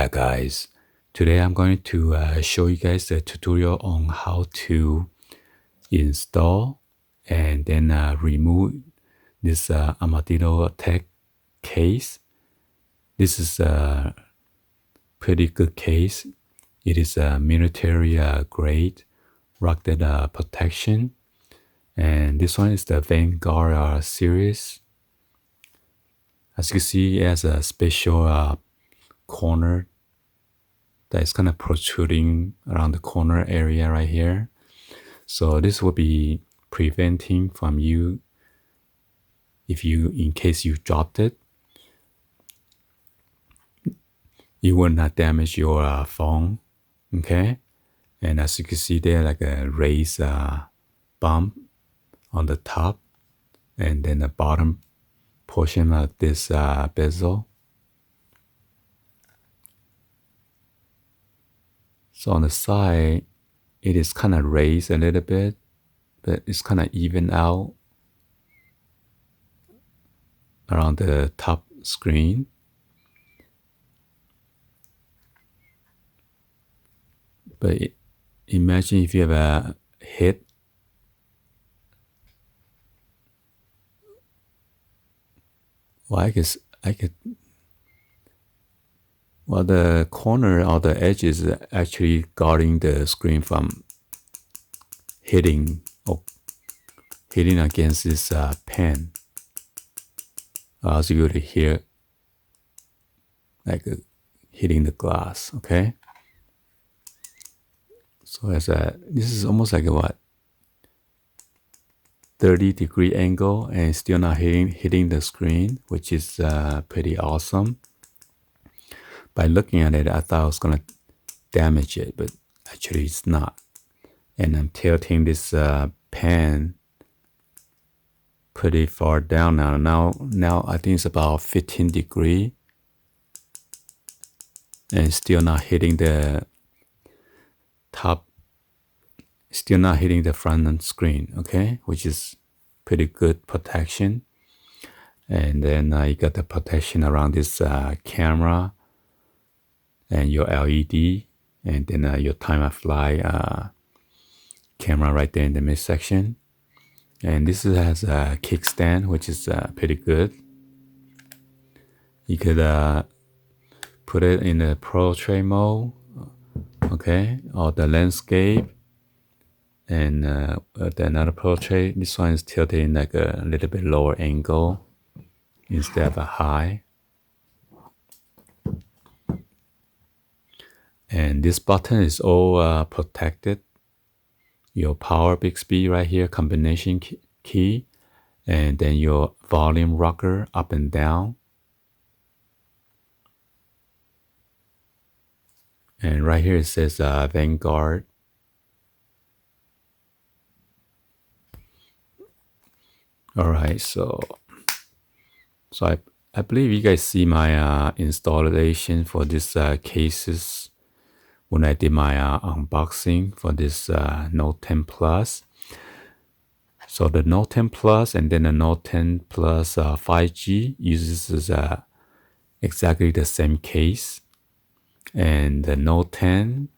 back, guys. Today I'm going to show you guys a tutorial on how to install and then remove this Armadillo Tek case. This is a pretty good case. It is a military grade rugged protection, and this one is the Vanguard series. As you can see, it has a special corner that is kind of protruding around the corner area right here. So this will be preventing from you, in case you dropped it, it will not damage your phone, okay? And as you can see there, like a raised bump on the top, and then the bottom portion of this bezel. So on the side, it is kind of raised a little bit, but it's kind of even out around the top screen. But imagine if you have a hit. Well, well, the corner or the edge is actually guarding the screen from hitting against this pen. As you could hear, like hitting the glass. Okay. So this is almost like a 30-degree angle, and still not hitting the screen, which is pretty awesome. By looking at it, I thought I was gonna damage it, but actually it's not. And I'm tilting this pen pretty far down now. Now I think it's about 15 degrees, and still not hitting the top. Still not hitting the front screen, okay, which is pretty good protection. And then you got the protection around this camera and your LED, and then your time-of-flight camera right there in the midsection. And this has a kickstand, which is pretty good. You could put it in the portrait mode, okay, or the landscape. And another portrait, this one is tilted in like a little bit lower angle instead of a high. And this button is all protected. Your power Bixby right here, combination key, and then your volume rocker up and down. And right here it says Vanguard. All right, so I believe you guys see my installation for this cases when I did my unboxing for this Note 10 Plus. So the Note 10 Plus and then the Note 10 Plus 5G uses exactly the same case. And the Note 10,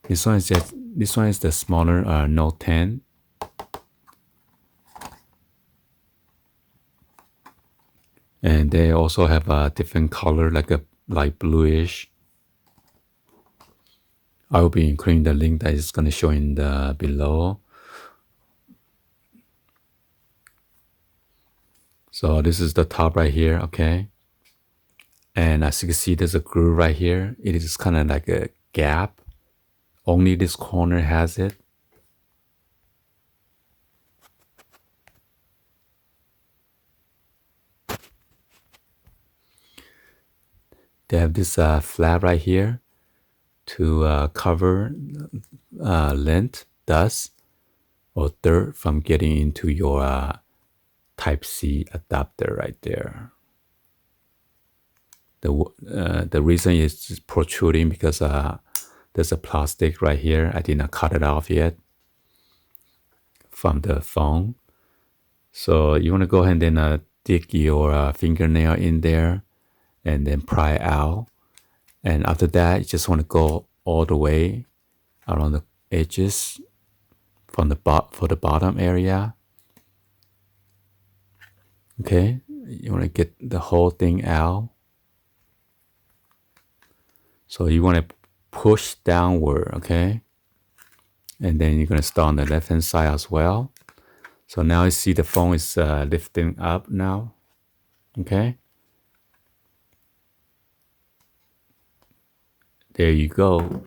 this one is the smaller Note 10. And they also have a different color, like a light bluish. I will be including the link that is going to show in the below. So this is the top right here, okay? And as you can see, there's a groove right here. It is kind of like a gap. Only this corner has it. They have this flap right here to cover lint, dust, or dirt from getting into your Type-C adapter right there. The reason it's protruding because there's a plastic right here. I did not cut it off yet from the phone. So you want to go ahead and dig your fingernail in there and then pry out. And after that, you just want to go all the way around the edges from the for the bottom area. Okay, you want to get the whole thing out. So you want to push downward, okay? And then you're going to start on the left hand side as well. So now you see the phone is lifting up now, okay? There you go.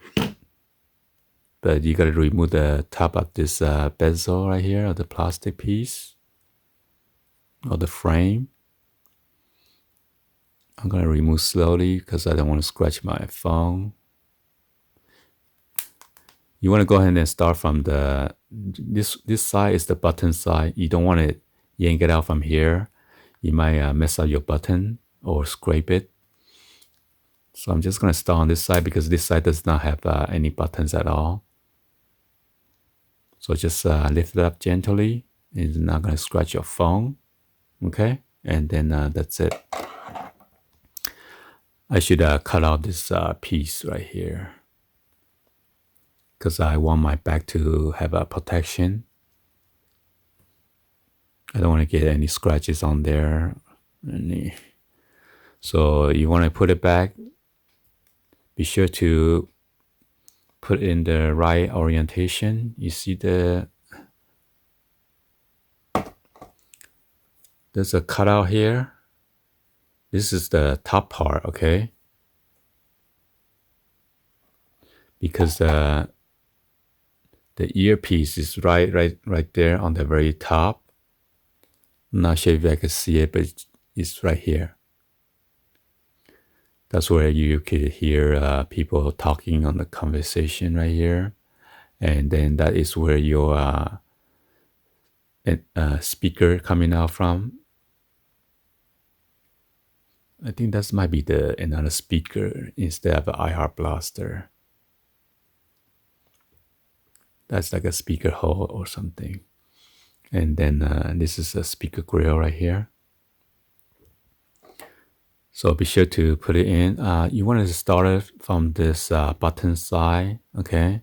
But you got to remove the top of this bezel right here, or the plastic piece, or the frame. I'm going to remove slowly because I don't want to scratch my phone. You want to go ahead and start from the, this side is the button side. You don't want to yank it out from here. You might mess up your button or scrape it. So I'm just going to start on this side because this side does not have any buttons at all. So just lift it up gently. It's not going to scratch your phone. Okay, and then that's it. I should cut out this piece right here because I want my back to have a protection. I don't want to get any scratches on there. So you want to put it back. Be sure to put in the right orientation. You see there's a cutout here. This is the top part, okay? Because the earpiece is right there on the very top. I'm not sure if I can see it, but it's right here. That's where you could hear people talking on the conversation right here. And then that is where your speaker coming out from. I think that might be another speaker instead of an iHeart Blaster. That's like a speaker hole or something. And then this is a speaker grill right here. So be sure to put it in. You want to start it from this button side, okay?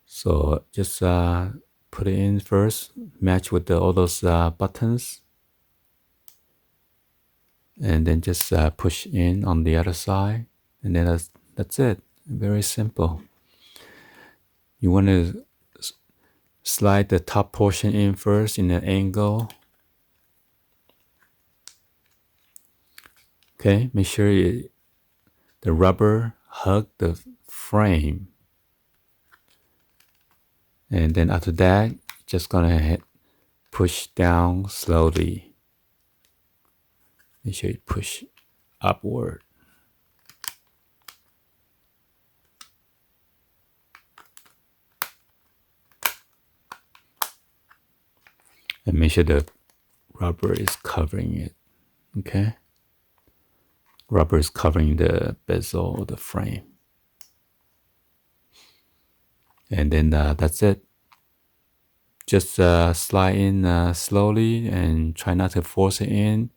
So just put it in first, match with all those buttons. And then just push in on the other side. And then that's it. Very simple. You want to slide the top portion in first in an angle. Okay, make sure the rubber hug the frame. And then after that, just gonna push down slowly. Make sure you push upward. And make sure the rubber is covering it, okay? Rubber is covering the bezel or the frame. And then that's it. Just slide in slowly and try not to force it in.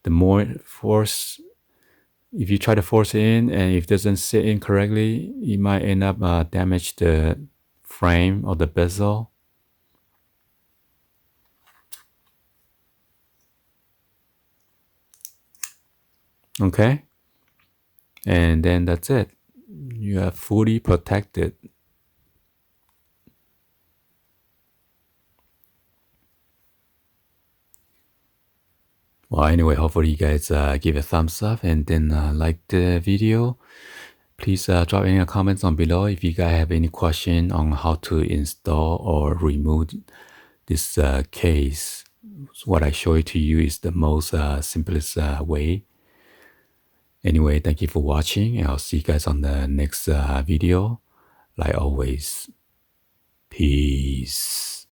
The more force, if you try to force it in and if it doesn't sit in correctly, you might end up damage the frame or the bezel. Okay, and then that's it. You are fully protected. Well, anyway, hopefully you guys give a thumbs up and then like the video. Please drop any comments on below if you guys have any question on how to install or remove this case. What I show it to you is the most simplest way. Anyway, thank you for watching, and I'll see you guys on the next video. Like always, peace.